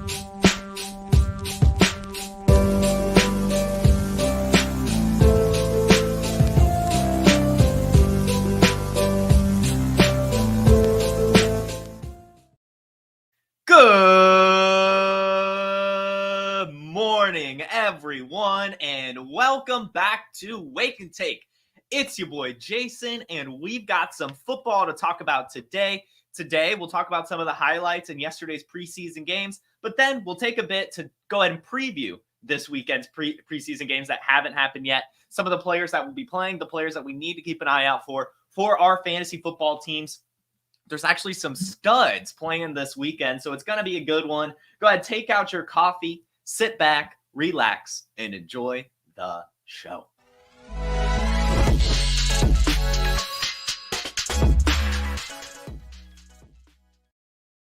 Good morning, everyone, and welcome back to Wake and Take. It's your boy Jason, and we've got some football to talk about today. Today, we'll talk about some of the highlights in yesterday's preseason games, but then we'll take a bit to go ahead and preview this weekend's preseason games that haven't happened yet. Some of the players that will be playing, the players that we need to keep an eye out for our fantasy football teams. There's actually some studs playing this weekend, so it's going to be a good one. Go ahead, take out your coffee, sit back, relax, and enjoy the show.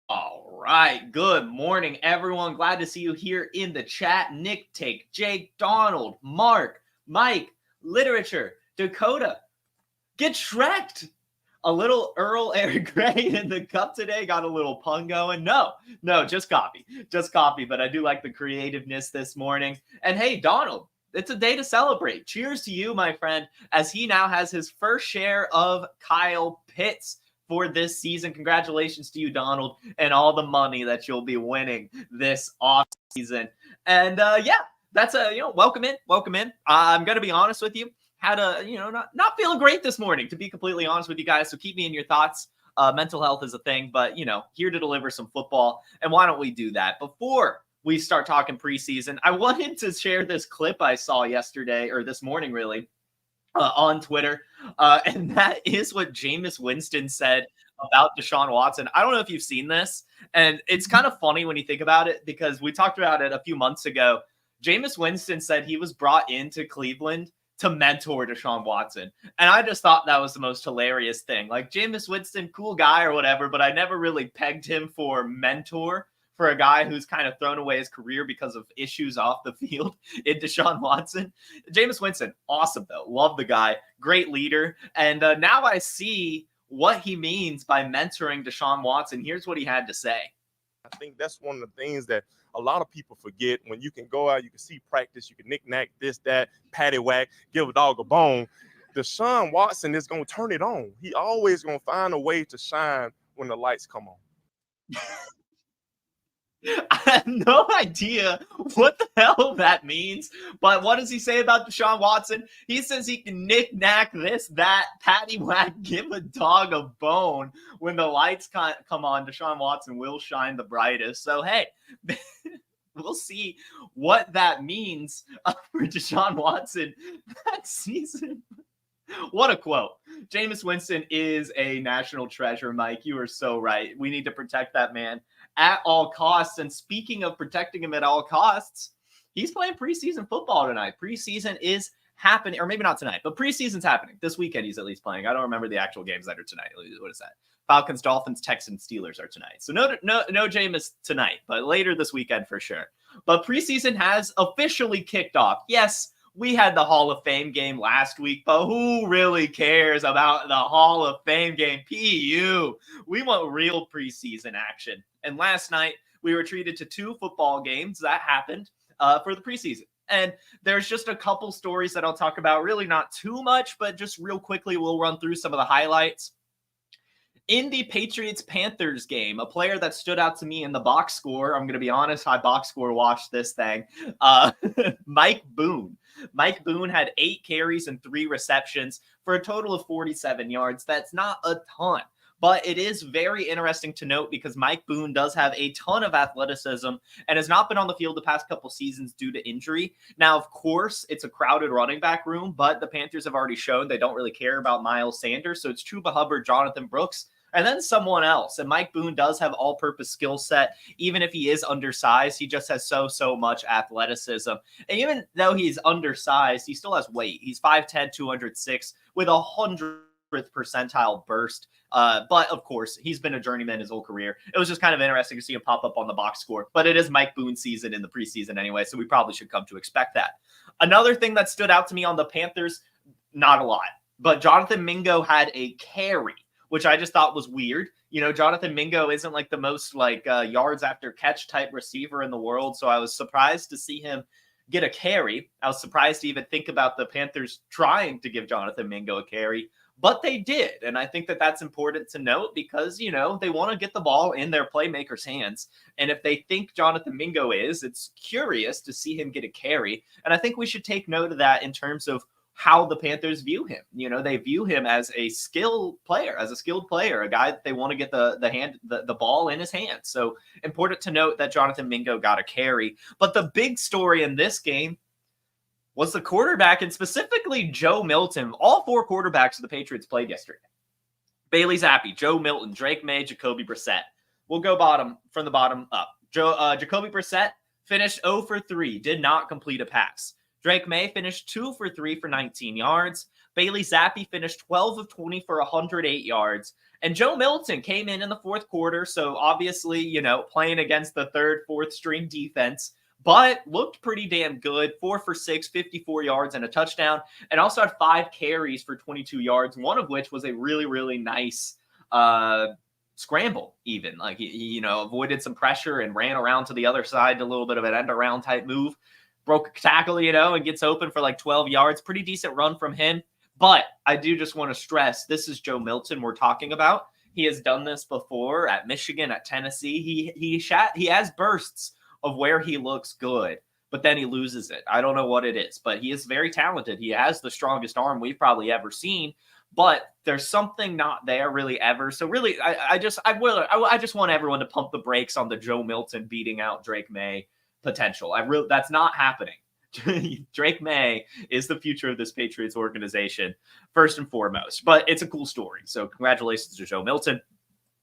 All right, good morning, everyone. Glad to see you here in the chat. Nick Take, Jake, Donald, Mark, Mike, Literature, Dakota. Get Shrek'd. A little Earl Eric Gray in the cup today. Got a little pun going. No, just coffee. But I do like the creativeness this morning. And hey, Donald, it's a day to celebrate. Cheers to you, my friend, as he now has his first share of Kyle Pitts for this season. Congratulations to you, Donald, and all the money that you'll be winning this off season. And that's welcome in. I'm going to be honest with you. Had not feeling great this morning, to be completely honest with you guys. So keep me in your thoughts. Mental health is a thing, but here to deliver some football. And why don't we do that? Before we start talking preseason, I wanted to share this clip I saw yesterday, or this morning really, on Twitter. And that is what Jameis Winston said about Deshaun Watson. I don't know if you've seen this, and it's kind of funny when you think about it, because we talked about it a few months ago. Jameis Winston said he was brought into Cleveland to mentor Deshaun Watson. And I just thought that was the most hilarious thing. Like, Jameis Winston, cool guy or whatever, but I never really pegged him for mentor for a guy who's kind of thrown away his career because of issues off the field in Deshaun Watson. Jameis Winston, awesome though. Love the guy. Great leader. And now I see what he means by mentoring Deshaun Watson. Here's what he had to say. I think that's one of the things that a lot of people forget. When you can go out, you can see practice, you can knick-knack, this, that, patty whack, give a dog a bone. Deshaun Watson is going to turn it on. He always going to find a way to shine when the lights come on. I have no idea what the hell that means, but what does he say about Deshaun Watson? He says he can knick-knack, this, that, paddywhack, give a dog a bone. When the lights come on, Deshaun Watson will shine the brightest. So, hey, we'll see what that means for Deshaun Watson that season. What a quote. Jameis Winston is a national treasure, Mike. You are so right. We need to protect that man at all costs. And speaking of protecting him at all costs, he's playing preseason football tonight. Preseason is happening, or maybe not tonight, but preseason's happening. This weekend he's at least playing. I don't remember the actual games that are tonight. What is that? Falcons, Dolphins, Texans, Steelers are tonight. So no Jameis tonight, but later this weekend for sure. But preseason has officially kicked off. Yes, we had the Hall of Fame game last week, but who really cares about the Hall of Fame game? PU. We want real preseason action. And last night, we were treated to 2 football games that happened for the preseason. And there's just a couple stories that I'll talk about. Really not too much, but just real quickly, we'll run through some of the highlights. In the Patriots-Panthers game, a player that stood out to me in the box score, I'm going to be honest, I box score watched this thing, Mike Boone. Mike Boone had 8 carries and 3 receptions for a total of 47 yards. That's not a ton, but it is very interesting to note because Mike Boone does have a ton of athleticism and has not been on the field the past couple seasons due to injury. Now, of course, it's a crowded running back room, but the Panthers have already shown they don't really care about Miles Sanders. So it's Chuba Hubbard, Jonathan Brooks, and then someone else. And Mike Boone does have all-purpose skill set. Even if he is undersized, he just has so much athleticism. And even though he's undersized, he still has weight. He's 5'10", 206 with 100th percentile burst. But of course, he's been a journeyman his whole career. It was just kind of interesting to see him pop up on the box score. But it is Mike Boone season in the preseason anyway, so we probably should come to expect that. Another thing that stood out to me on the Panthers, not a lot, but Jonathan Mingo had a carry, which I just thought was weird. Jonathan Mingo isn't like the most like yards after catch type receiver in the world. So I was surprised to see him get a carry. I was surprised to even think about the Panthers trying to give Jonathan Mingo a carry, but they did. And I think that that's important to note because, they want to get the ball in their playmakers' hands. And if they think Jonathan Mingo it's curious to see him get a carry. And I think we should take note of that in terms of how the Panthers view him. They view him as a skilled player, a guy that they want to get the ball in his hands. So important to note that Jonathan Mingo got a carry. But the big story in this game was the quarterback, and specifically Joe Milton. All 4 quarterbacks of the Patriots played yesterday. Bailey Zappi, Joe Milton, Drake May, Jacoby Brissett. We'll go from the bottom up. Jacoby Brissett finished 0 for 3, did not complete a pass. Drake May finished 2 for 3 for 19 yards. Bailey Zappi finished 12 of 20 for 108 yards. And Joe Milton came in the fourth quarter, so obviously, playing against the third, fourth string defense, but looked pretty damn good. 4 for 6, 54 yards and a touchdown, and also had 5 carries for 22 yards, one of which was a really, really nice scramble even. Like, he avoided some pressure and ran around to the other side, a little bit of an end around type move. Broke a tackle, and gets open for like 12 yards. Pretty decent run from him. But I do just want to stress, this is Joe Milton we're talking about. He has done this before at Michigan, at Tennessee. He has bursts of where he looks good, but then he loses it. I don't know what it is, but he is very talented. He has the strongest arm we've probably ever seen, but there's something not there really ever. So really, I just want everyone to pump the brakes on the Joe Milton beating out Drake May potential. That's not happening. Drake May is the future of this Patriots organization, first and foremost. But it's a cool story. So congratulations to Joe Milton.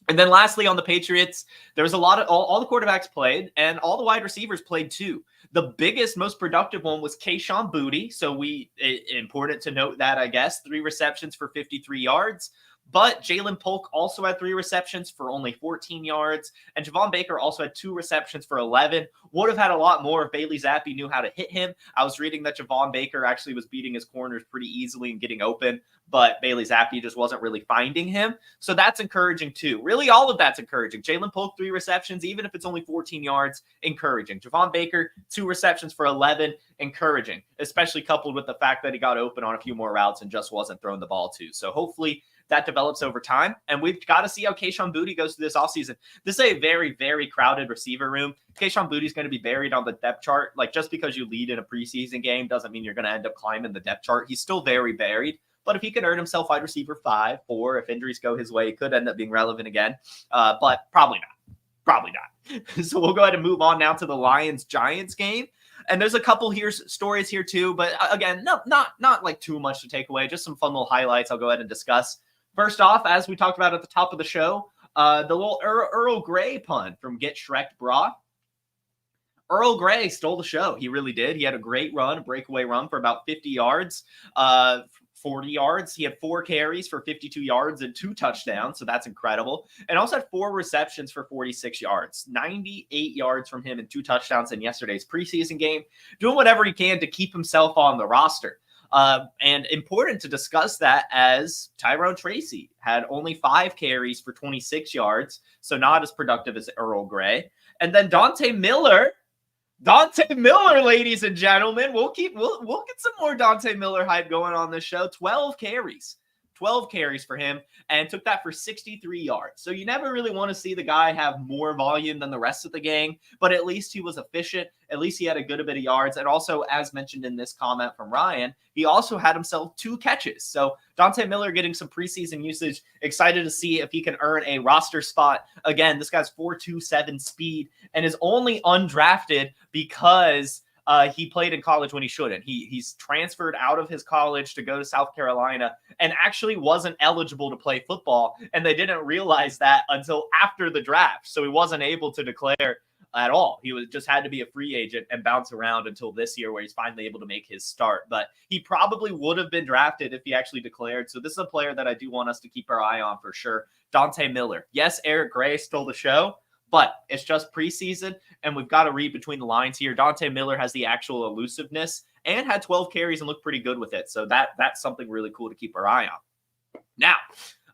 And then lastly, on the Patriots, there was a lot of all the quarterbacks played, and all the wide receivers played too. The biggest, most productive one was Kayshon Boutte. So important to note that, I guess, 3 receptions for 53 yards. But Jalen Polk also had 3 receptions for only 14 yards. And Javon Baker also had 2 receptions for 11. Would have had a lot more if Bailey Zappi knew how to hit him. I was reading that Javon Baker actually was beating his corners pretty easily and getting open, but Bailey Zappi just wasn't really finding him. So that's encouraging too. Really, all of that's encouraging. Jalen Polk, 3 receptions, even if it's only 14 yards, encouraging. Javon Baker, 2 receptions for 11, encouraging, especially coupled with the fact that he got open on a few more routes and just wasn't throwing the ball to. So hopefully that develops over time. And we've got to see how Kayshon Boutte goes through this offseason. This is a very, very crowded receiver room. Kayshon Boutte is going to be buried on the depth chart. Like, just because you lead in a preseason game doesn't mean you're going to end up climbing the depth chart. He's still very buried. But if he can earn himself wide receiver 5, 4, if injuries go his way, he could end up being relevant again. But probably not. Probably not. So we'll go ahead and move on now to the Lions-Giants game. And there's a couple stories here too. But again, not like too much to take away. Just some fun little highlights I'll go ahead and discuss. First off, as we talked about at the top of the show, the little Earl Grey pun from Get Shrek Bra. Earl Grey stole the show. He really did. He had a great run, a breakaway run for about 50 yards, 40 yards. He had 4 carries for 52 yards and 2 touchdowns, so that's incredible. And also had 4 receptions for 46 yards, 98 yards from him and 2 touchdowns in yesterday's preseason game, doing whatever he can to keep himself on the roster. And important to discuss that, as Tyrone Tracy had only 5 carries for 26 yards, so not as productive as Earl Grey. And then Dante Miller, ladies and gentlemen, we'll get some more Dante Miller hype going on this show. 12 carries for him, and took that for 63 yards. So you never really want to see the guy have more volume than the rest of the gang, but at least he was efficient. At least he had a good bit of yards. And also, as mentioned in this comment from Ryan, he also had himself 2 catches. So Dante Miller getting some preseason usage. Excited to see if he can earn a roster spot. Again, this guy's 4.27 speed and is only undrafted because he played in college when he shouldn't. He's transferred out of his college to go to South Carolina and actually wasn't eligible to play football. And they didn't realize that until after the draft. So he wasn't able to declare at all. He just had to be a free agent and bounce around until this year where he's finally able to make his start. But he probably would have been drafted if he actually declared. So this is a player that I do want us to keep our eye on for sure. Dante Miller. Yes, Eric Gray stole the show, but it's just preseason, and we've got to read between the lines here. Dante Miller has the actual elusiveness and had 12 carries and looked pretty good with it. So that's something really cool to keep our eye on. Now,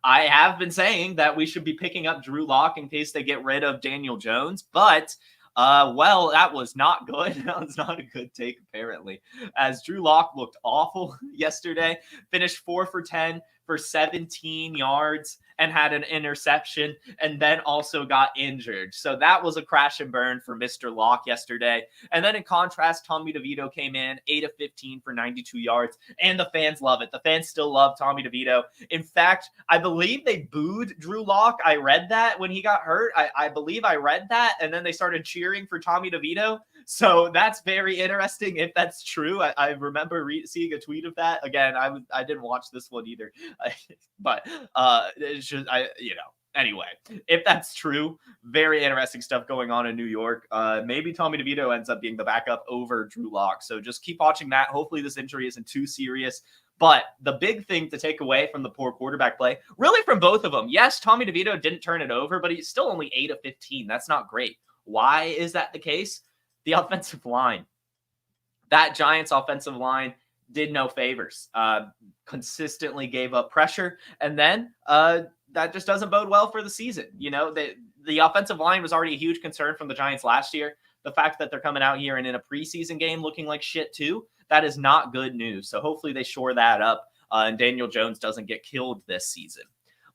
I have been saying that we should be picking up Drew Lock in case they get rid of Daniel Jones, but well, that was not good. That was not a good take, apparently, as Drew Lock looked awful yesterday, finished 4 for 10 for 17 yards and had an interception, and then also got injured. So that was a crash and burn for Mr. Lock yesterday. And then in contrast, Tommy DeVito came in 8 of 15 for 92 yards, and the fans love it. The fans still love Tommy DeVito. In fact, I believe they booed Drew Lock. I read that when he got hurt. I believe I read that, and then they started cheering for Tommy DeVito. So that's very interesting if that's true. I remember seeing a tweet of that. Again, I didn't watch this one either, but it's just anyway, if that's true, very interesting stuff going on in New York. Maybe Tommy DeVito ends up being the backup over Drew Lock. So just keep watching that. Hopefully this injury isn't too serious. But the big thing to take away from the poor quarterback play, really from both of them, yes, Tommy DeVito didn't turn it over, but he's still only 8 of 15. That's not great. Why is that the case? The offensive line. That Giants offensive line did no favors. Consistently gave up pressure. And then that just doesn't bode well for the season. The offensive line was already a huge concern from the Giants last year. The fact that they're coming out here and in a preseason game looking like shit too, that is not good news. So hopefully they shore that up and Daniel Jones doesn't get killed this season.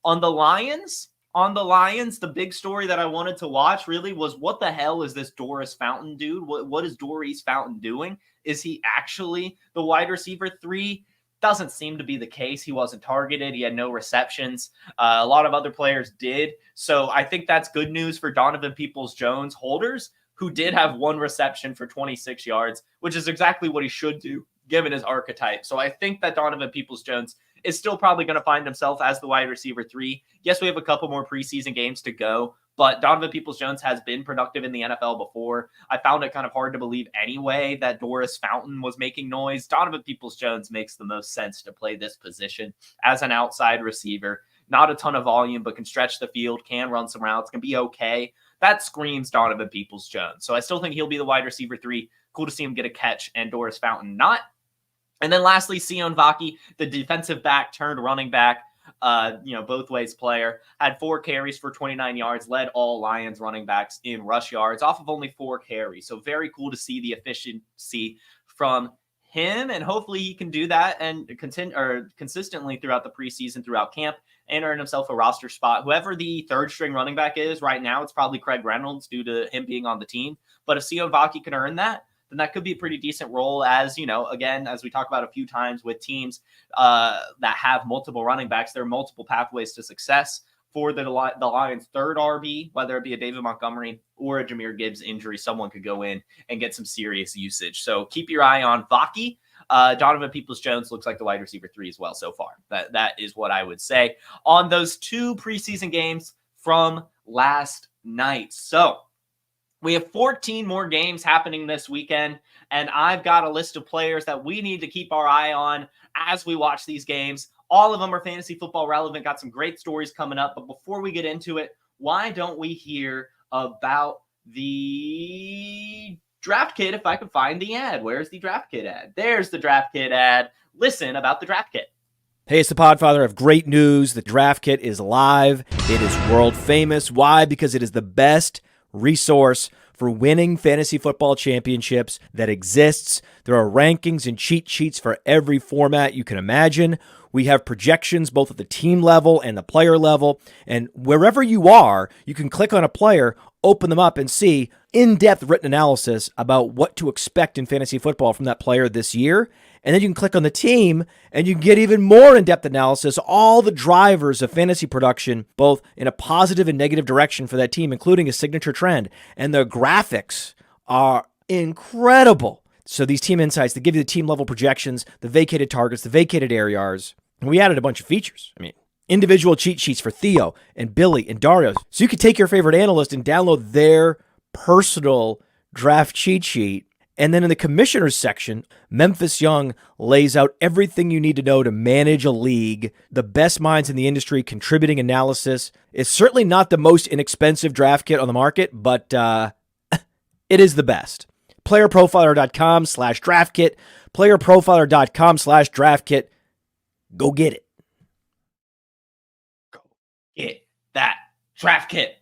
On the Lions, the big story that I wanted to watch really was, what the hell is this Doris Fountain dude? What is Doris Fountain doing? Is he actually the wide receiver 3? Doesn't seem to be the case. He wasn't targeted. He had no receptions. A lot of other players did. So I think that's good news for Donovan Peoples-Jones holders, who did have 1 reception for 26 yards, which is exactly what he should do given his archetype. So I think that Donovan Peoples-Jones is still probably going to find himself as the wide receiver 3. Yes, we have a couple more preseason games to go, but Donovan Peoples-Jones has been productive in the NFL before. I found it kind of hard to believe anyway that Doris Fountain was making noise. Donovan Peoples-Jones makes the most sense to play this position as an outside receiver. Not a ton of volume, but can stretch the field, can run some routes, can be okay. That screams Donovan Peoples-Jones. So I still think he'll be the wide receiver 3. Cool to see him get a catch, and Doris Fountain not. And then lastly, Sion Vaki, the defensive back turned running back, both ways player, had 4 carries for 29 yards, led all Lions running backs in rush yards off of only 4 carries. So very cool to see the efficiency from him, and hopefully he can do that and consistently throughout the preseason, throughout camp, and earn himself a roster spot. Whoever the 3rd string running back is right now, it's probably Craig Reynolds due to him being on the team. But if Sion Vaki can earn that, then that could be a pretty decent role, as, again, as we talk about a few times with teams that have multiple running backs, there are multiple pathways to success for the Lions' 3rd RB, whether it be a David Montgomery or a Jahmyr Gibbs injury. Someone could go in and get some serious usage. So keep your eye on Vaki. Donovan Peoples-Jones looks like the wide receiver 3 as well so far. That is what I would say on those 2 preseason games from last night. So we have 14 more games happening this weekend, and I've got a list of players that we need to keep our eye on as we watch these games. All of them are fantasy football relevant, got some great stories coming up. But before we get into it, why don't we hear about the Draft Kit if I can find the ad? Where's the Draft Kit ad? There's the Draft Kit ad. Listen about the Draft Kit. Hey, it's the Podfather of great news. The Draft Kit is live. It is world famous. Why? Because it is the best resource for winning fantasy football championships that exists. There are rankings and cheat sheets for every format you can imagine. We have projections both at the team level and the player level. And wherever you are, you can click on a player, open them up, and see in-depth written analysis about what to expect in fantasy football from that player this year. And then you can click on the team and you can get even more in-depth analysis, all the drivers of fantasy production, both in a positive and negative direction for that team, including a signature trend. And the graphics are incredible. So these team insights, they give you the team level projections, the vacated targets, the vacated ARs. And we added a bunch of features. Individual cheat sheets for Theo and Billy and Dario. So you could take your favorite analyst and download their personal draft cheat sheet. And then in the commissioners section, Memphis Young lays out everything you need to know to manage a league. The best minds in the industry contributing analysis. It's certainly not the most inexpensive draft kit on the market, but it is the best. PlayerProfiler.com/draftkit. PlayerProfiler.com/draftkit. Go get it. Go that draft kit.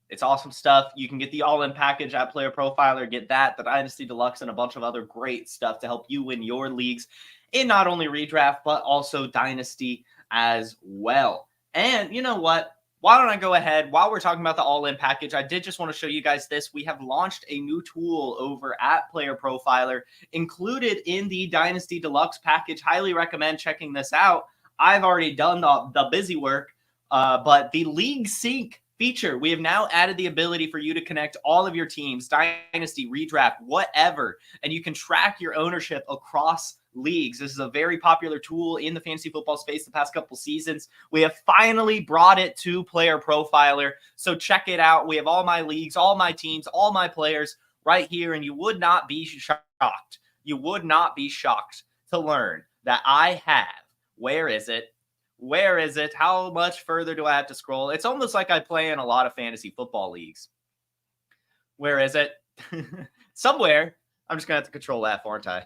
It's awesome stuff. You can get the all-in package at Player Profiler, get that, the Dynasty Deluxe, and a bunch of other great stuff to help you win your leagues in not only redraft, but also Dynasty as well. And you know what? Why don't I go ahead, while we're talking about the all-in package, I did just want to show you guys this. We have launched a new tool over at Player Profiler, included in the Dynasty Deluxe package. Highly recommend checking this out. I've already done the busy work, but the League Sync feature, we have now added the ability for you to connect all of your teams, Dynasty, redraft, whatever, and you can track your ownership across leagues. This is a very popular tool in the fantasy football space the past couple seasons. We have finally brought it to Player Profiler, so check it out. We have all my leagues, all my teams, all my players right here, and you would not be shocked. You would not be shocked to learn that I have, where is it? Where is it? How much further do I have to scroll? It's almost like I play in a lot of fantasy football leagues. Where is it? Somewhere. I'm just going to have to control F, aren't I?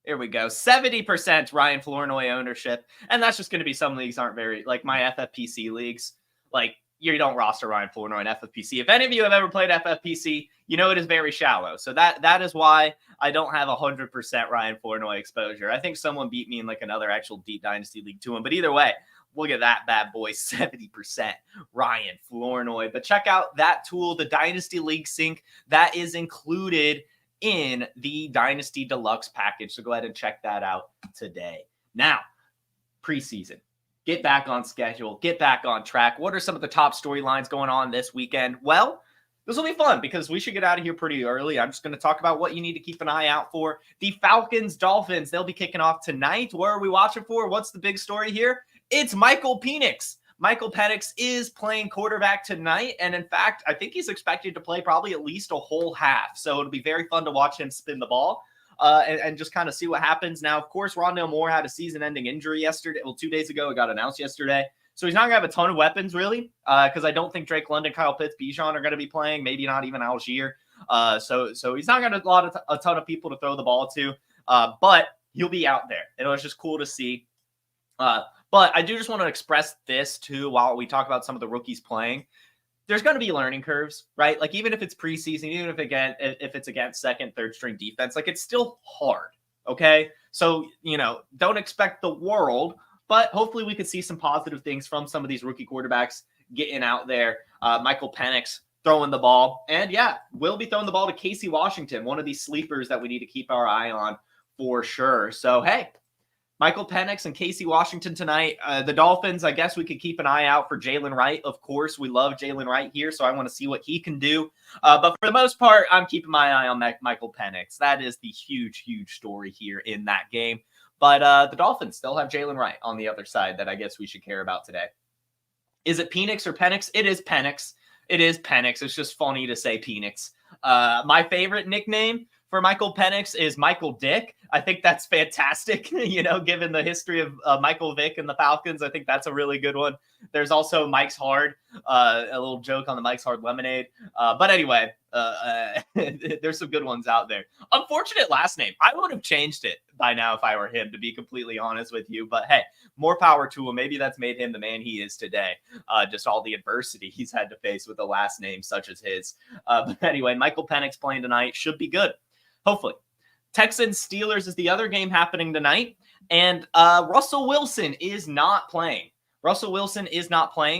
Here we go. 70% Ryan Flournoy ownership. And that's just going to be some leagues aren't very, like my FFPC leagues. Like, you don't roster Ryan Flournoy in FFPC. If any of you have ever played FFPC, you know it is very shallow. So that is why I don't have 100% Ryan Flournoy exposure. I think someone beat me in like another actual deep dynasty league to him. But either way, look at that bad boy, 70% Ryan Flournoy. But check out that tool, the Dynasty League Sync, that is included in the Dynasty Deluxe package. So go ahead and check that out today. Now, preseason. Get back on schedule. Get back on track. What are some of the top storylines going on this weekend? Well, this will be fun because we should get out of here pretty early. I'm just going to talk about what you need to keep an eye out for. The Falcons-Dolphins, they'll be kicking off tonight. What are we watching for? What's the big story here? It's Michael Penix. Michael Penix is playing quarterback tonight, and in fact, I think he's expected to play probably at least a whole half. So it'll be very fun to watch him spin the ball. And just kind of see what happens. Now, of course, Rondale Moore had a season-ending injury yesterday. Well, 2 days ago, it got announced yesterday. So he's not going to have a ton of weapons, really, because I don't think Drake London, Kyle Pitts, Bijan are going to be playing, maybe not even Algier. So he's not going to have a ton of people to throw the ball to, but he'll be out there. And it was just cool to see. But I do just want to express this, too, while we talk about some of the rookies playing. There's going to be learning curves, right? Like, even if it's preseason, even if it's against second, third string defense, like, it's still hard, okay? So, don't expect the world, but hopefully we could see some positive things from some of these rookie quarterbacks getting out there. Michael Penix throwing the ball. And, yeah, we'll be throwing the ball to Casey Washington, one of these sleepers that we need to keep our eye on for sure. So, hey, Michael Penix and Casey Washington tonight. The Dolphins, I guess we could keep an eye out for Jalen Wright. Of course, we love Jalen Wright here, so I want to see what he can do. But for the most part, I'm keeping my eye on Michael Penix. That is the huge, huge story here in that game. But the Dolphins still have Jalen Wright on the other side that I guess we should care about today. Is it Penix or Penix? It is Penix. It is Penix. It's just funny to say Penix. My favorite nickname for Michael Penix is Michael Dick. I think that's fantastic, given the history of Michael Vick and the Falcons. I think that's a really good one. There's also Mike's Hard, a little joke on the Mike's Hard lemonade. But anyway, there's some good ones out there. Unfortunate last name. I would have changed it by now if I were him, to be completely honest with you. But hey, more power to him. Maybe that's made him the man he is today. Just all the adversity he's had to face with a last name such as his. But anyway, Michael Penix playing tonight should be good. Hopefully. Texans-Steelers is the other game happening tonight. And Russell Wilson is not playing.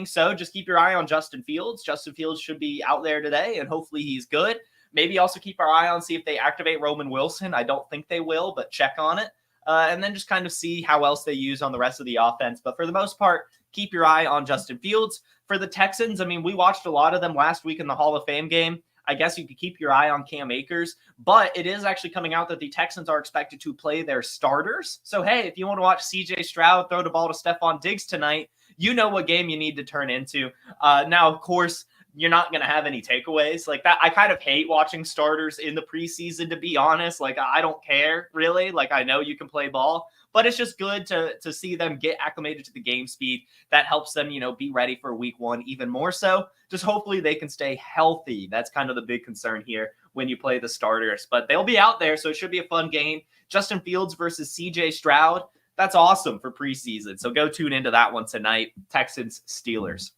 So just keep your eye on Justin Fields. Justin Fields should be out there today, and hopefully he's good. Maybe also keep our eye on, see if they activate Roman Wilson. I don't think they will, but check on it. And then just kind of see how else they use on the rest of the offense. But for the most part, keep your eye on Justin Fields. For the Texans, we watched a lot of them last week in the Hall of Fame game. I guess you could keep your eye on Cam Akers, but it is actually coming out that the Texans are expected to play their starters. So, hey, if you want to watch CJ Stroud throw the ball to Stephon Diggs tonight, you know what game you need to turn into. Now, of course, you're not going to have any takeaways like that. I kind of hate watching starters in the preseason, to be honest. Like, I don't care, really. Like, I know you can play ball, but it's just good to see them get acclimated to the game speed. That helps them, be ready for week one even more so. Just hopefully they can stay healthy. That's kind of the big concern here when you play the starters. But they'll be out there, so it should be a fun game. Justin Fields versus CJ Stroud. That's awesome for preseason. So go tune into that one tonight. Texans, Steelers.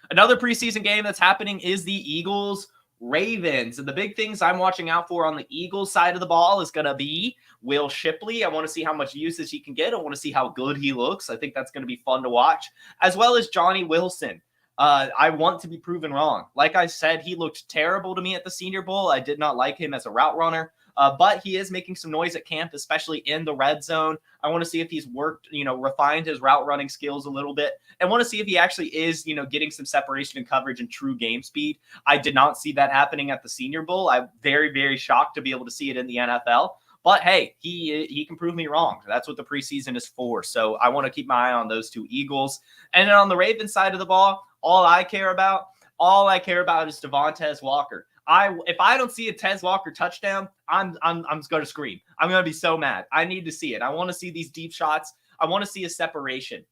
Another preseason game that's happening is the Eagles Ravens. And the big things I'm watching out for on the Eagles side of the ball is going to be Will Shipley. I want to see how much usage he can get. I want to see how good he looks. I think that's going to be fun to watch, as well as Johnny Wilson. I want to be proven wrong. Like I said, he looked terrible to me at the Senior Bowl. I did not like him as a route runner. But he is making some noise at camp, especially in the red zone. I want to see if he's worked, refined his route running skills a little bit, and want to see if he actually is, getting some separation and coverage and true game speed. I did not see that happening at the Senior Bowl. I'm very, very shocked to be able to see it in the NFL. But hey, he can prove me wrong. That's what the preseason is for. So I want to keep my eye on those two Eagles. And then on the Ravens side of the ball, all I care about is Devontae Walker. If I don't see a Tez Walker touchdown, I'm going to scream. I'm going to be so mad. I need to see it. I want to see these deep shots. I want to see a separation,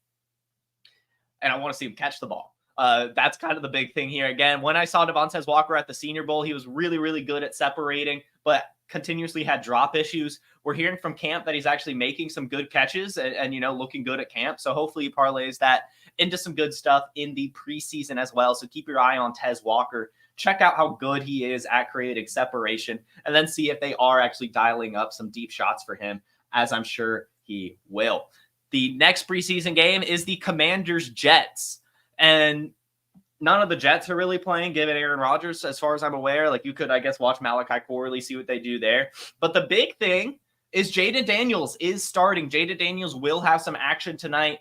and I want to see him catch the ball. That's kind of the big thing here. Again, when I saw Devontae Walker at the Senior Bowl, he was really, really good at separating, but continuously had drop issues. We're hearing from camp that he's actually making some good catches and looking good at camp. So hopefully he parlays that into some good stuff in the preseason as well. So keep your eye on Tez Walker. Check out how good he is at creating separation, and then see if they are actually dialing up some deep shots for him, as I'm sure he will. The next preseason game is the Commanders-Jets, and none of the Jets are really playing, given Aaron Rodgers, as far as I'm aware. Like, you could, I guess, watch Malachi Corley, see what they do there. But the big thing is Jayden Daniels is starting. Jayden Daniels will have some action tonight.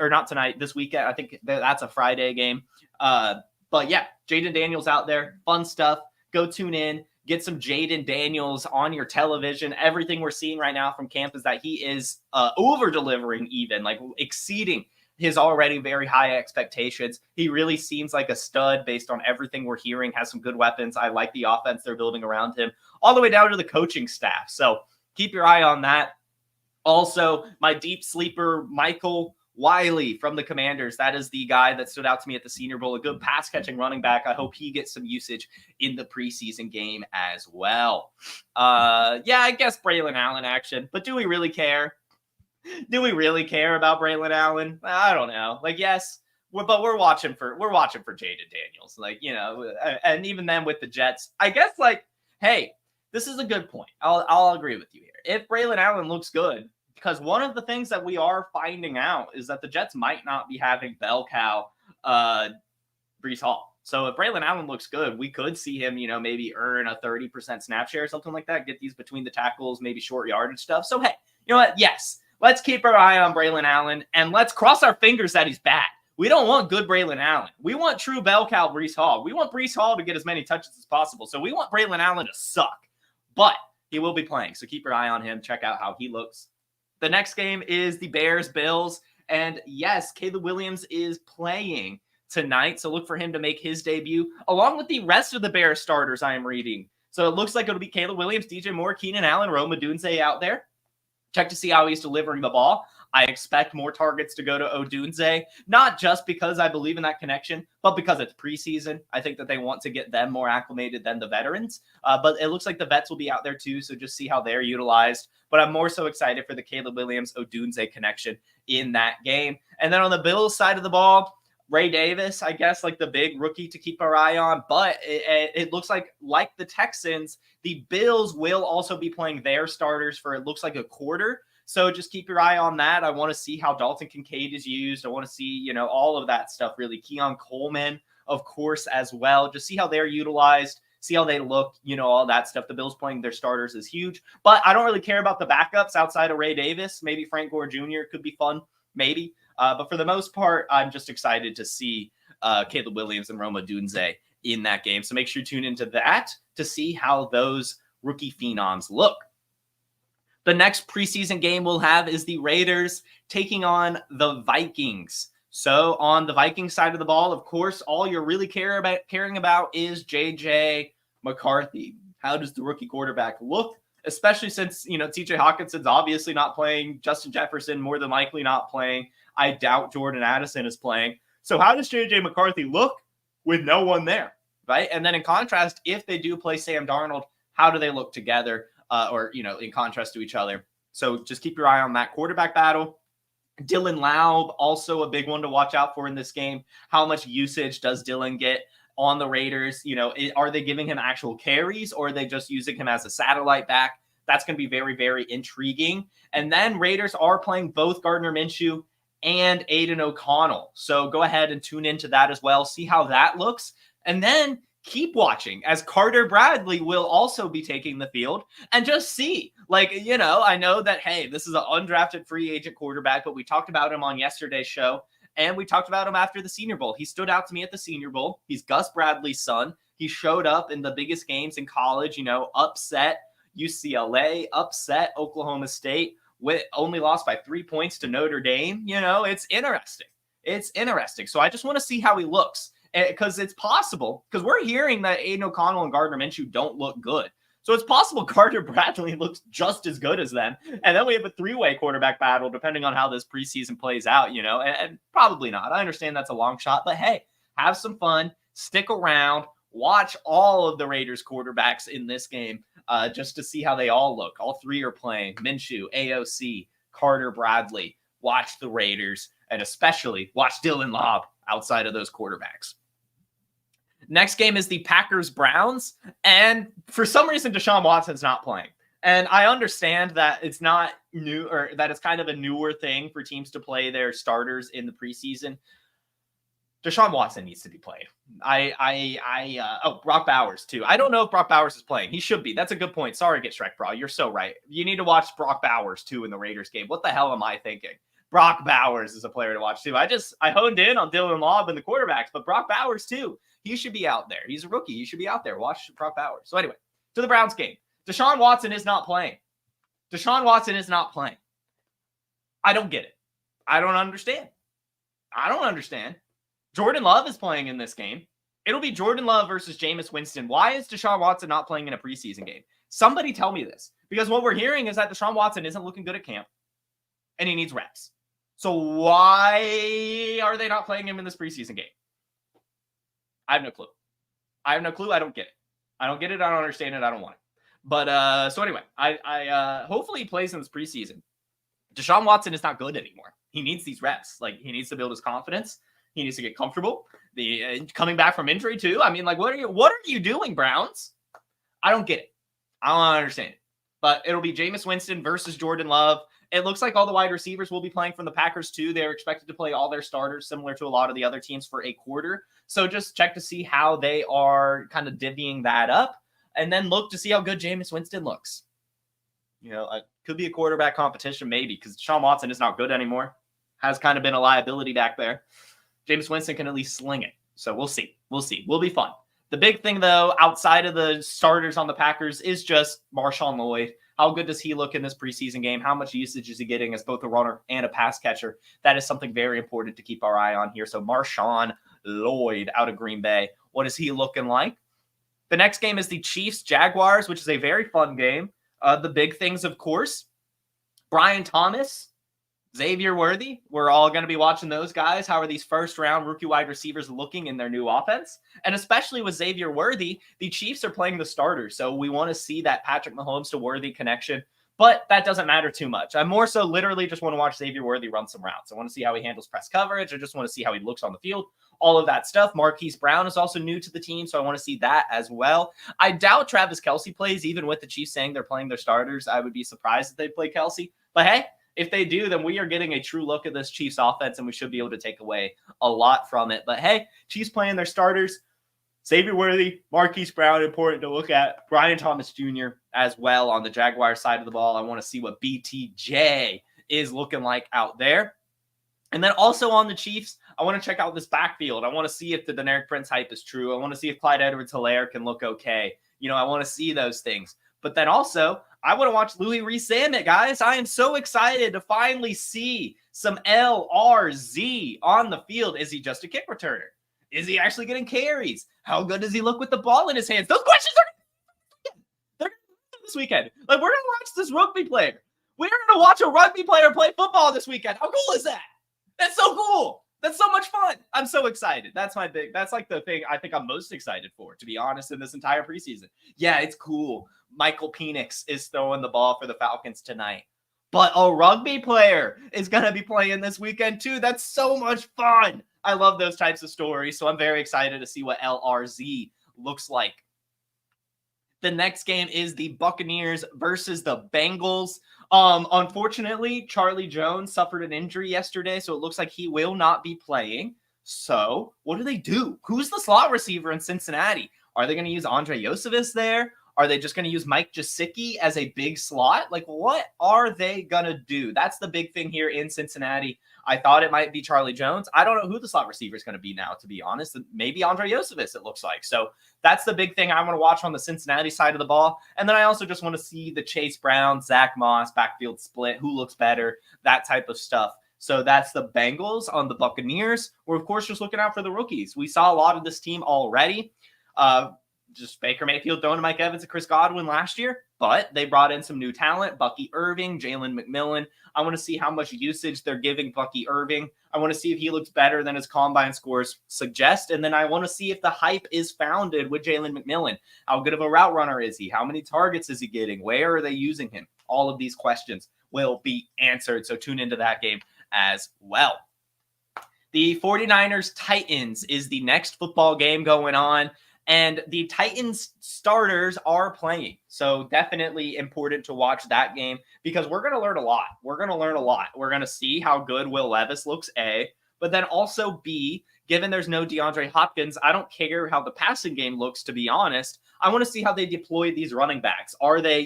Or not tonight, this weekend. I think that's a Friday game. But yeah, Jayden Daniels out there. Fun stuff. Go tune in. Get some Jayden Daniels on your television. Everything we're seeing right now from camp is that he is over-delivering even, like exceeding his already very high expectations. He really seems like a stud based on everything we're hearing, has some good weapons. I like the offense they're building around him, all the way down to the coaching staff. So keep your eye on that. Also, my deep sleeper, Michael Wiley from the Commanders. That is the guy that stood out to me at the Senior Bowl. A good pass-catching running back. I hope he gets some usage in the preseason game as well. Yeah, I guess Braylon Allen action. But do we really care? Do we really care about Braylon Allen? I don't know. Like, yes, but we're watching for Jayden Daniels. Like, and even then with the Jets, I guess, like, hey, this is a good point. I'll agree with you here. If Braylon Allen looks good, because one of the things that we are finding out is that the Jets might not be having bell cow Breece Hall. So if Braylon Allen looks good, we could see him, maybe earn a 30% snap share or something like that, get these between the tackles, maybe short yardage stuff. So, hey, you know what? Yes, let's keep our eye on Braylon Allen, and let's cross our fingers that he's bad. We don't want good Braylon Allen. We want true bell cow Breece Hall. We want Breece Hall to get as many touches as possible. So we want Braylon Allen to suck. But he will be playing, so keep your eye on him. Check out how he looks. The next game is the Bears-Bills. And yes, Caleb Williams is playing tonight, so look for him to make his debut, along with the rest of the Bears starters I am reading. So it looks like it'll be Caleb Williams, DJ Moore, Keenan Allen, Rome Odunze out there. Check to see how he's delivering the ball. I expect more targets to go to Odunze, not just because I believe in that connection, but because it's preseason. I think that they want to get them more acclimated than the veterans. But it looks like the vets will be out there too, so just see how they're utilized. But I'm more so excited for the Caleb Williams-Odunze connection in that game. And then on the Bills side of the ball, Ray Davis, I guess, like the big rookie to keep our eye on. But it looks like the Texans, the Bills will also be playing their starters for, it looks like, a quarter. So just keep your eye on that. I want to see how Dalton Kincaid is used. I want to see, all of that stuff, really. Keon Coleman, of course, as well. Just see how they're utilized, see how they look, all that stuff. The Bills playing their starters is huge. But I don't really care about the backups outside of Ray Davis. Maybe Frank Gore Jr. could be fun, maybe. But for the most part, I'm just excited to see Caleb Williams and Rome Odunze in that game. So make sure you tune into that to see how those rookie phenoms look. The next preseason game we'll have is the Raiders taking on the Vikings. So on the Vikings side of the ball, of course, all you're really caring about is J.J. McCarthy. How does the rookie quarterback look? Especially since, T.J. Hawkinson's obviously not playing. Justin Jefferson more than likely not playing. I doubt Jordan Addison is playing. So how does J.J. McCarthy look with no one there, right? And then in contrast, if they do play Sam Darnold, how do they look together? Or in contrast to each other. So just keep your eye on that quarterback battle. Dylan Laub, also a big one to watch out for in this game. How much usage does Dylan get on the Raiders? Are they giving him actual carries, or are they just using him as a satellite back? That's going to be very, very intriguing. And then Raiders are playing both Gardner Minshew and Aiden O'Connell. So go ahead and tune into that as well. See how that looks. And then keep watching, as Carter Bradley will also be taking the field, and just see. I know that, hey, this is an undrafted free agent quarterback, but we talked about him on yesterday's show, and we talked about him after the Senior Bowl. He stood out to me at the Senior Bowl. He's Gus Bradley's son. He showed up in the biggest games in college, upset UCLA, upset Oklahoma State, only lost by 3 points to Notre Dame. It's interesting. It's interesting. So I just want to see how he looks, because it's possible, because we're hearing that Aiden O'Connell and Gardner Minshew don't look good. So it's possible Carter Bradley looks just as good as them. And then we have a three-way quarterback battle, depending on how this preseason plays out, and probably not. I understand that's a long shot, but hey, have some fun, stick around, watch all of the Raiders quarterbacks in this game, just to see how they all look. All three are playing: Minshew, AOC, Carter Bradley. Watch the Raiders, and especially watch Dylan Laub outside of those quarterbacks. Next game is the Packers-Browns, and for some reason, Deshaun Watson's not playing. And I understand that it's not new, or that it's kind of a newer thing for teams to play their starters in the preseason. Deshaun Watson needs to be played. Brock Bowers too. I don't know if Brock Bowers is playing. He should be. That's a good point. Sorry, Get Shrek, bro. You're so right. You need to watch Brock Bowers too in the Raiders game. What the hell am I thinking? Brock Bowers is a player to watch too. I honed in on Dylan Laub and the quarterbacks, but Brock Bowers too. He should be out there. He's a rookie. He should be out there. Watch Brock Bowers. So anyway, to the Browns game. Deshaun Watson is not playing. Deshaun Watson is not playing. I don't get it. I don't understand. Jordan Love is playing in this game. It'll be Jordan Love versus Jameis Winston. Why is Deshaun Watson not playing in a preseason game? Somebody tell me this. Because what we're hearing is that Deshaun Watson isn't looking good at camp, and he needs reps. So why are they not playing him in this preseason game? I have no clue. I don't get it. I don't understand it. I don't want it. But so anyway, I hopefully he plays in this preseason. Deshaun Watson is not good anymore. He needs these reps. He needs to build his confidence. He needs to get comfortable. Coming back from injury too. I mean, what are you doing, Browns? I don't get it. I don't understand it. But it'll be Jameis Winston versus Jordan Love. It looks like all the wide receivers will be playing from the Packers too. They're expected to play all their starters, similar to a lot of the other teams, for a quarter. So just check to see how they are kind of divvying that up, and then look to see how good Jameis Winston looks. It could be a quarterback competition maybe, because Deshaun Watson is not good anymore. Has kind of been a liability back there. Jameis Winston can at least sling it. So we'll see. Will be fun. The big thing, though, outside of the starters on the Packers, is just Marshawn Lloyd. How good does he look in this preseason game? How much usage is he getting as both a runner and a pass catcher? That is something very important to keep our eye on here. So Marshawn Lloyd out of Green Bay. What is he looking like? The next game is the Chiefs-Jaguars, which is a very fun game. The big things, of course, Brian Thomas, Xavier Worthy. We're all going to be watching those guys. How are these first-round rookie wide receivers looking in their new offense? And especially with Xavier Worthy, the Chiefs are playing the starters, so we want to see that Patrick Mahomes to Worthy connection. But that doesn't matter too much. I more so literally just want to watch Xavier Worthy run some routes. I want to see how he handles press coverage. I just want to see how he looks on the field. All of that stuff. Marquise Brown is also new to the team, so I want to see that as well. I doubt Travis Kelce plays, even with the Chiefs saying they're playing their starters. I would be surprised if they play Kelce. But hey, if they do, then we are getting a true look at this Chiefs offense, and we should be able to take away a lot from it. But hey, Chiefs playing their starters. Xavier Worthy, Marquise Brown, important to look at. Brian Thomas Jr. as well on the Jaguars side of the ball. I want to see what BTJ is looking like out there. And then also on the Chiefs, I want to check out this backfield. I want to see if the Deneric Prince hype is true. I want to see if Clyde Edwards-Helaire can look okay. I want to see those things. But then also, I want to watch Louis Rees-Zammit, guys. I am so excited to finally see some LRZ on the field. Is he just a kick returner? Is he actually getting carries? How good does he look with the ball in his hands? Those questions they're this weekend. We're going to watch this rugby player. We're going to watch a rugby player play football this weekend. How cool is that? That's so cool. That's so much fun. I'm so excited. That's the thing I think I'm most excited for, to be honest, in this entire preseason. Yeah, it's cool. Michael Penix is throwing the ball for the Falcons tonight. but a rugby player is going to be playing this weekend too. That's so much fun. I love those types of stories. So I'm very excited to see what LRZ looks like. The next game is the Buccaneers versus the Bengals. Unfortunately, Charlie Jones suffered an injury yesterday, so it looks like he will not be playing. So what do? Who's the slot receiver in Cincinnati? Are they going to use Andre Yosevich there? Are they just going to use Mike Gesicki as a big slot? Like, what are they going to do? That's the big thing here in Cincinnati. I thought it might be Charlie Jones. I don't know who the slot receiver is going to be now, to be honest. Maybe Andre Yosevich, it looks like. So that's the big thing I want to watch on the Cincinnati side of the ball. And then I also just want to see the Chase Brown, Zach Moss backfield split, who looks better, that type of stuff. So that's the Bengals. On the Buccaneers, we're, of course, just looking out for the rookies. We saw a lot of this team already. Just Baker Mayfield throwing to Mike Evans and Chris Godwin last year, but they brought in some new talent, Bucky Irving, Jalen McMillan. I want to see how much usage they're giving Bucky Irving. I want to see if he looks better than his combine scores suggest, and then I want to see if the hype is founded with Jalen McMillan. How good of a route runner is he? How many targets is he getting? Where are they using him? All of these questions will be answered, so tune into that game as well. The 49ers Titans is the next football game going on. And the Titans starters are playing. So definitely important to watch that game because we're going to learn a lot. We're going to see how good Will Levis looks, A, but then also B, given there's no DeAndre Hopkins, I don't care how the passing game looks, to be honest. I want to see how they deploy these running backs. Are they,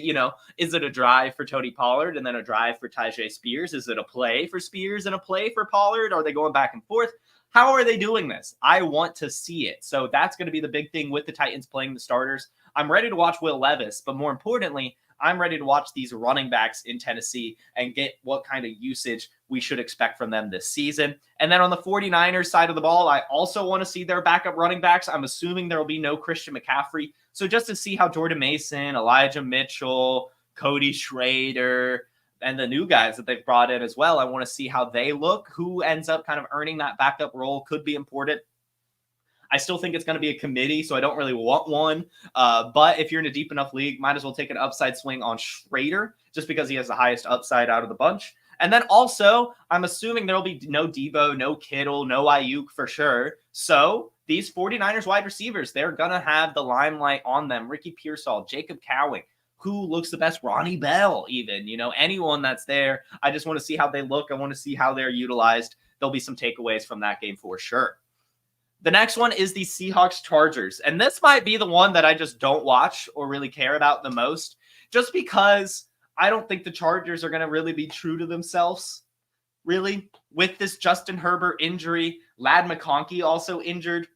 is it a drive for Tony Pollard and then a drive for Tyjae Spears? Is it a play for Spears and a play for Pollard? Are they going back and forth? How are they doing this? I want to see it. So that's going to be the big thing with the Titans playing the starters. I'm ready to watch Will Levis, but more importantly, I'm ready to watch these running backs in Tennessee and get what kind of usage we should expect from them this season. And then on the 49ers side of the ball, I also want to see their backup running backs. I'm assuming there will be no Christian McCaffrey. So just to see how Jordan Mason, Elijah Mitchell, Cody Schrader, and the new guys that they've brought in as well, I want to see how they look. Who ends up kind of earning that backup role could be important. I still think it's going to be a committee, so I don't really want one. But if you're in a deep enough league, might as well take an upside swing on Schrader just because he has the highest upside out of the bunch. And then also, I'm assuming there will be no Debo, no Kittle, no Ayuk for sure. So these 49ers wide receivers, they're going to have the limelight on them. Ricky Pearsall, Jacob Cowing. Who looks the best? Ronnie Bell, even, anyone that's there. I just want to see how they look. I want to see how they're utilized. There'll be some takeaways from that game for sure. The next one is the Seahawks Chargers. And this might be the one that I just don't watch or really care about the most, just because I don't think the Chargers are going to really be true to themselves, really. With this Justin Herbert injury, Ladd McConkey also injured.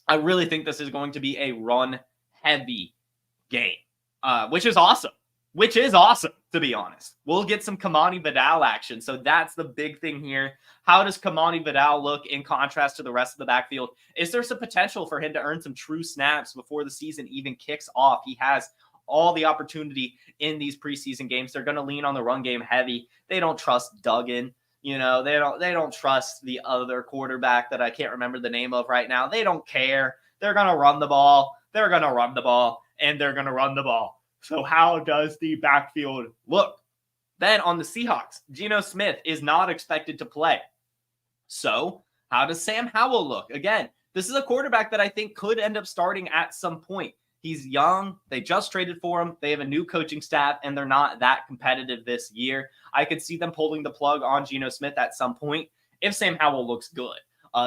I really think this is going to be a run-heavy game. Which is awesome, to be honest. We'll get some Kamani Vidal action. So that's the big thing here. How does Kamani Vidal look in contrast to the rest of the backfield? Is there some potential for him to earn some true snaps before the season even kicks off? He has all the opportunity in these preseason games. They're going to lean on the run game heavy. They don't trust Duggan. They don't trust the other quarterback that I can't remember the name of right now. They don't care. They're going to run the ball. They're going to run the ball. And they're going to run the ball. So how does the backfield look? Then on the Seahawks, Geno Smith is not expected to play. So how does Sam Howell look? Again, this is a quarterback that I think could end up starting at some point. He's young. They just traded for him. They have a new coaching staff, and they're not that competitive this year. I could see them pulling the plug on Geno Smith at some point if Sam Howell looks good.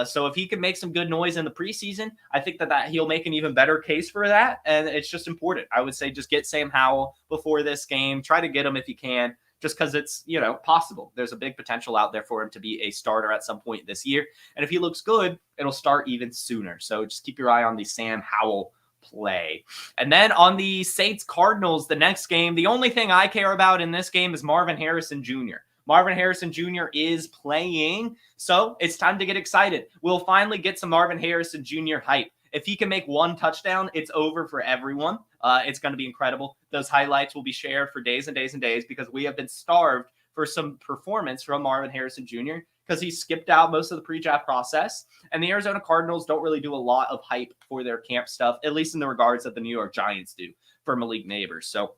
So if he can make some good noise in the preseason, I think that he'll make an even better case for that. And it's just important. I would say just get Sam Howell before this game. Try to get him if you can, just because it's, possible. There's a big potential out there for him to be a starter at some point this year. And if he looks good, it'll start even sooner. So just keep your eye on the Sam Howell play. And then on the Saints Cardinals, the next game, the only thing I care about in this game is Marvin Harrison Jr. Marvin Harrison Jr. is playing, so it's time to get excited. We'll finally get some Marvin Harrison Jr. hype. If he can make one touchdown, it's over for everyone. It's going to be incredible. Those highlights will be shared for days and days and days because we have been starved for some performance from Marvin Harrison Jr. because he skipped out most of the pre-draft process. And the Arizona Cardinals don't really do a lot of hype for their camp stuff, at least in the regards that the New York Giants do for Malik Neighbors. So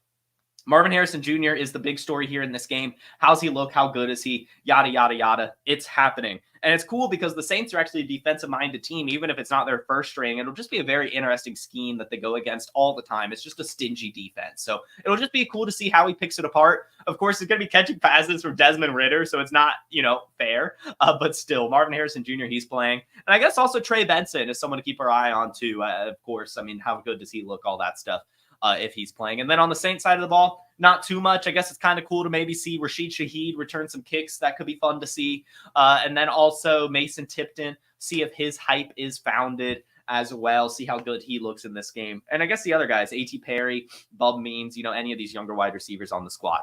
Marvin Harrison Jr. is the big story here in this game. How's he look? How good is he? Yada, yada, yada. It's happening. And it's cool because the Saints are actually a defensive-minded team, even if it's not their first string. It'll just be a very interesting scheme that they go against all the time. It's just a stingy defense. So it'll just be cool to see how he picks it apart. Of course, he's going to be catching passes from Desmond Ridder, so it's not, fair. But still, Marvin Harrison Jr., he's playing. And I guess also Trey Benson is someone to keep our eye on, too. Of course, I mean, how good does he look? All that stuff. If he's playing. And then on the Saints side of the ball, not too much. I guess it's kind of cool to maybe see Rashid Shaheed return some kicks. That could be fun to see. And then also Mason Tipton, see if his hype is founded as well. See how good he looks in this game. And I guess the other guys, A.T. Perry, Bub Means, any of these younger wide receivers on the squad.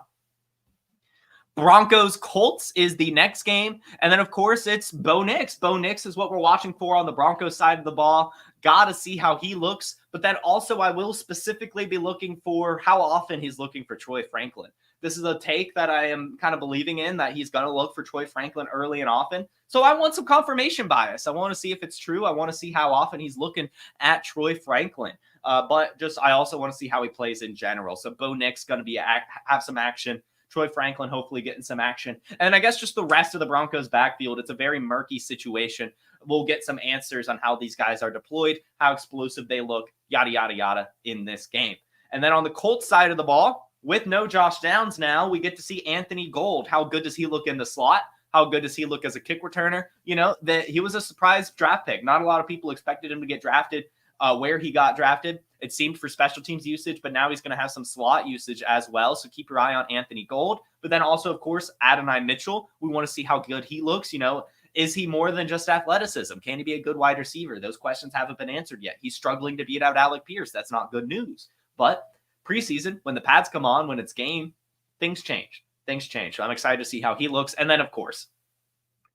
Broncos Colts is the next game. And then, of course, it's Bo Nix. Bo Nix is what we're watching for on the Broncos side of the ball. Got to see how he looks. But then also I will specifically be looking for how often he's looking for Troy Franklin. This is a take that I am kind of believing in, that he's going to look for Troy Franklin early and often. So I want some confirmation bias. I want to see if it's true. I want to see how often he's looking at Troy Franklin. But I also want to see how he plays in general. So Bo Nix going to be have some action. Troy Franklin hopefully getting some action. And I guess just the rest of the Broncos backfield, it's a very murky situation. We'll get some answers on how these guys are deployed, how explosive they look, yada, yada, yada in this game. And then on the Colts side of the ball, with no Josh Downs now, we get to see Anthony Gould. How good does he look in the slot? How good does he look as a kick returner? He was a surprise draft pick. Not a lot of people expected him to get drafted where he got drafted. It seemed for special teams usage, but now he's going to have some slot usage as well. So keep your eye on Anthony Gould. But then also, of course, Adonai Mitchell. We want to see how good he looks. Is he more than just athleticism? Can he be a good wide receiver? Those questions haven't been answered yet. He's struggling to beat out Alec Pierce. That's not good news. But preseason, when the pads come on, when it's game, things change. So I'm excited to see how he looks. And then, of course,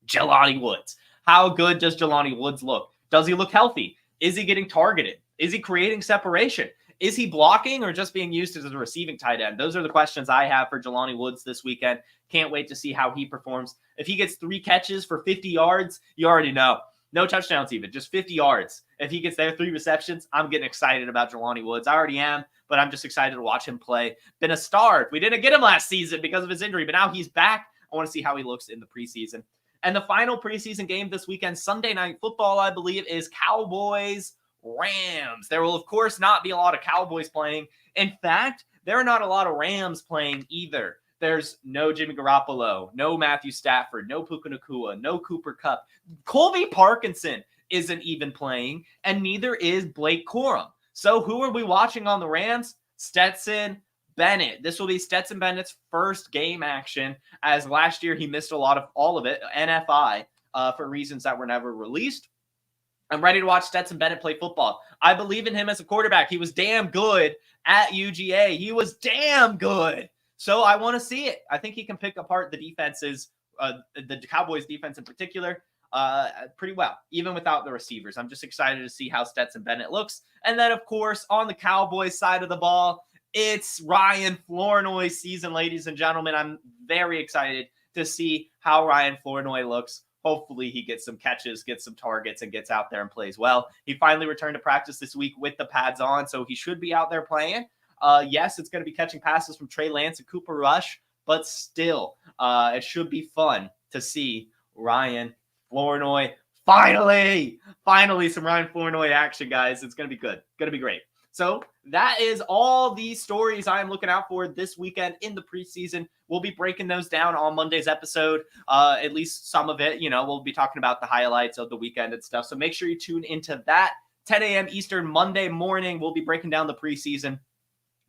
Jelani Woods. How good does Jelani Woods look? Does he look healthy? Is he getting targeted? Is he creating separation? Is he blocking or just being used as a receiving tight end? Those are the questions I have for Jelani Woods this weekend. Can't wait to see how he performs. If he gets 3 catches for 50 yards, you already know. No touchdowns even, just 50 yards. If he gets there 3 receptions, I'm getting excited about Jelani Woods. I already am, but I'm just excited to watch him play. Been a star. We didn't get him last season because of his injury, but now he's back. I want to see how he looks in the preseason. And the final preseason game this weekend, Sunday Night Football, I believe, is Cowboys Rams. There will, of course, not be a lot of Cowboys playing. In fact, there are not a lot of Rams playing either. There's no Jimmy Garoppolo, no Matthew Stafford, no Puka Nacua, no Cooper Kupp. Colby Parkinson isn't even playing, and neither is Blake Corum. So who are we watching on the Rams? Stetson Bennett. This will be Stetson Bennett's first game action, as last year he missed all of it, NFI, for reasons that were never released. I'm ready to watch Stetson Bennett play football. I believe in him as a quarterback. He was damn good at UGA. He was damn good. So I want to see it. I think he can pick apart the defenses, the Cowboys defense in particular, pretty well, even without the receivers. I'm just excited to see how Stetson Bennett looks. And then, of course, on the Cowboys side of the ball, it's Ryan Flournoy's season, ladies and gentlemen. I'm very excited to see how Ryan Flournoy looks. Hopefully he gets some catches, gets some targets, and gets out there and plays well. He finally returned to practice this week with the pads on, so he should be out there playing. Yes, it's going to be catching passes from Trey Lance and Cooper Rush, but still, it should be fun to see Ryan Flournoy. Finally some Ryan Flournoy action, guys. It's going to be good. Going to be great. So that is all the stories I'm looking out for this weekend in the preseason. We'll be breaking those down on Monday's episode, at least some of it. We'll be talking about the highlights of the weekend and stuff. So make sure you tune into that. 10 a.m. Eastern Monday morning. We'll be breaking down the preseason.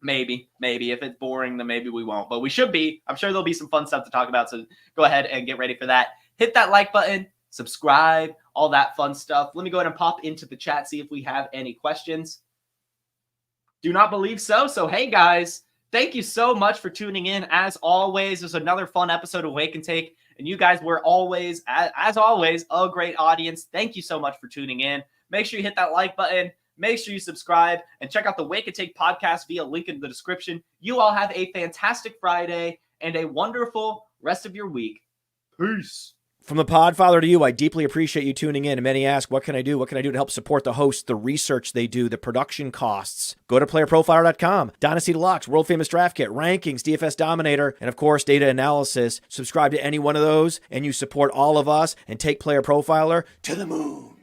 Maybe. If it's boring, then maybe we won't. But we should be. I'm sure there'll be some fun stuff to talk about. So go ahead and get ready for that. Hit that like button, subscribe, all that fun stuff. Let me go ahead and pop into the chat, see if we have any questions. Do not believe so. So, hey, guys, thank you so much for tuning in. As always, there's another fun episode of Wake and Take. And you guys were always, as always, a great audience. Thank you so much for tuning in. Make sure you hit that like button. Make sure you subscribe and check out the Wake and Take podcast via link in the description. You all have a fantastic Friday and a wonderful rest of your week. Peace. From the Podfather to you, I deeply appreciate you tuning in. And many ask, what can I do? What can I do to help support the hosts, the research they do, the production costs? Go to PlayerProfiler.com. Dynasty Deluxe, World Famous Draft Kit, Rankings, DFS Dominator, and of course, Data Analysis. Subscribe to any one of those, and you support all of us and take Player Profiler to the moon.